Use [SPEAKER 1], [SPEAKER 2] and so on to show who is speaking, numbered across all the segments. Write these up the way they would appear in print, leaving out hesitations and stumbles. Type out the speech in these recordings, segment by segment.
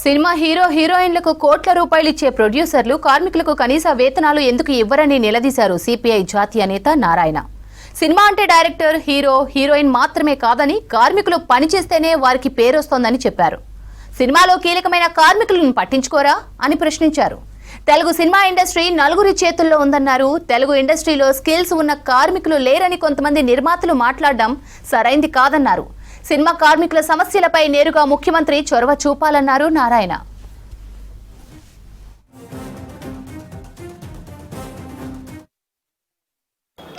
[SPEAKER 1] Cinema హీరోయిన్లకు కోట్ల రూపాయలు ఇచ్చే ప్రొడ్యూసర్లు కార్మికులకు కనీస వేతనాలు ఎందుకు ఇవ్వరని నిలదీశారు సిపిఐ జాతీయ నేత నారాయణ. సినిమా అంటే డైరెక్టర్, హీరోయిన్ మాత్రమే కాదని, కార్మికులు పనిచేస్తేనే వారికి పేరొస్తోందని చెప్పారు. సినిమాలో కీలకమైన కార్మికులను పట్టించుకోరా అని ప్రశ్నించారు. తెలుగు సినిమా ఇండస్ట్రీ నలుగురి చేతుల్లో ఉందన్నారు. తెలుగు ఇండస్ట్రీలో స్కిల్స్ ఉన్న కార్మికులు లేరని కొంతమంది నిర్మాతలు మాట్లాడడం సరైంది కాదన్నారు. సినిమా కార్మికుల సమస్యలపై నేరుగా ముఖ్యమంత్రి చొరవ చూపాలన్నారు నారాయణ.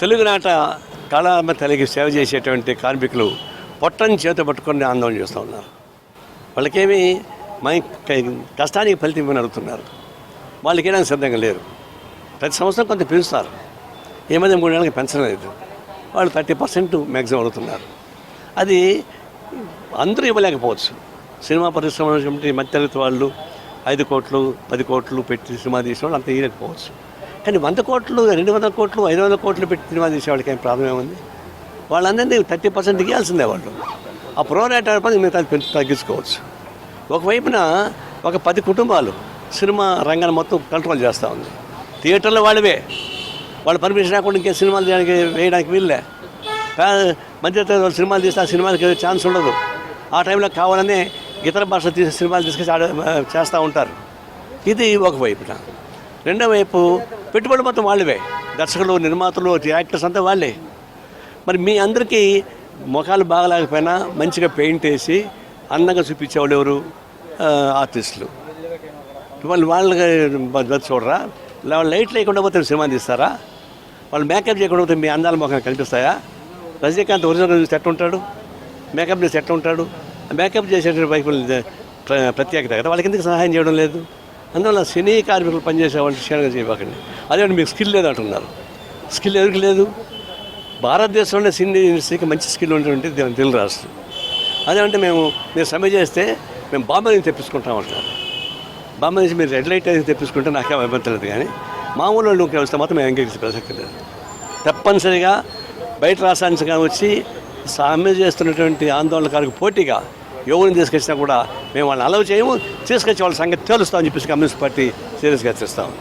[SPEAKER 2] తెలుగునాట కళామ తల్లికి సేవ చేసేటువంటి కార్మికులు పొట్టని చేత పట్టుకొని ఆందోళన చేస్తూ ఉన్నారు. వాళ్ళకేమీ కష్టానికి ఫలితం ఇవ్వని అడుగుతున్నారు. వాళ్ళకి ఏదైనా సిద్ధంగా లేరు. ప్రతి సంవత్సరం కొంత పెంచుతారు. ఈ మధ్య 3 నెలలకి పెంచలేదు. వాళ్ళు 30% మ్యాక్సిమం అడుగుతున్నారు. అది అందరూ ఇవ్వలేకపోవచ్చు. సినిమా పరిశ్రమ మధ్యతరగతి వాళ్ళు 5 కోట్లు 10 కోట్లు పెట్టి సినిమా తీసిన వాళ్ళు అంత ఇవ్వలేకపోవచ్చు. కానీ 100 కోట్లు 200 కోట్లు 500 కోట్లు పెట్టి సినిమా తీసేవాళ్ళకి ఏం ప్రాబ్లం ఏముంది? వాళ్ళందరినీ 30% ఇవ్వాల్సిందే. వాళ్ళు ఆ ప్రోరేట్ అయిపోయి మిగతా తగ్గించుకోవచ్చు. ఒకవైపున ఒక 10 కుటుంబాలు సినిమా రంగాన్ని మొత్తం కంట్రోల్ చేస్తూ ఉంది. థియేటర్లో వాళ్ళవే, వాళ్ళు పర్మిషన్ రాకుండా ఇంకే సినిమాలు వేయడానికి వీళ్ళే. మధ్యతరగతి వాళ్ళు సినిమాలు తీస్తే ఆ సినిమాలకి ఛాన్స్ ఉండదు. ఆ టైంలో కావాలనే ఇతర భాషలు తీసే సినిమాలు తీసుకొచ్చి చేస్తూ ఉంటారు. ఇది ఒకవైపున. రెండో వైపు పెట్టుబడి మొత్తం వాళ్ళవే. దర్శకులు, నిర్మాతలు, యాక్టర్స్ అంతా వాళ్ళే. మరి మీ అందరికీ ముఖాలు బాగలేకపోయినా మంచిగా పెయింట్ వేసి అందంగా చూపించేవాళ్ళు ఎవరు? ఆర్టిస్టులు. వాళ్ళకి చూడరా? వాళ్ళు లైట్ లేకుండా పోతే సినిమా తీస్తారా? వాళ్ళు మేకప్ చేయకుండా పోతే మీ అందాల ముఖం కనిపిస్తాయా? రజనీకాంత్ ఒరిజినల్ చూసి ఎట్లా ఉంటాడు? మేకప్ చేసి ఎట్లా ఉంటాడు? మేకప్ చేసే వైపులు ప్రత్యేకత కదా. వాళ్ళకి ఎందుకు సహాయం చేయడం లేదు? అందువల్ల సినీ కార్మికులు పనిచేసే వాళ్ళు క్షేమంగా చేయకండి. అదే మీకు స్కిల్ లేదు అంటున్నారు. స్కిల్ ఎవరికి లేదు? భారతదేశంలోనే సినీ ఇండస్ట్రీకి మంచి స్కిల్ ఉంటుంది తెలుగు రాష్ట్రం. అదేమంటే మీరు సమ్మె చేస్తే మేము బాంబే నుంచి తెప్పించుకుంటామంటారు. బాంబే నుంచి మీరు రెడ్ లైట్ అయితే తెప్పించుకుంటే నాకేం ఇబ్బంది లేదు. కానీ మామూలు వాళ్ళు వస్తే మాత్రం మేము అంగీకరించే ప్రసక్తి లేదు. తప్పనిసరిగా బయట రాష్ట్రానికి వచ్చి సమ్మె చేస్తున్నటువంటి ఆందోళనకారులకు పోటీగా ఎవరిని తీసుకొచ్చినా కూడా మేము వాళ్ళని అలవ్ చేయము. తీసుకొచ్చి వాళ్ళ సంగతి తెలుస్తామని చెప్పేసి కమ్యూనిస్ట్ పార్టీ సీరియస్గా హెచ్చరిస్తాము.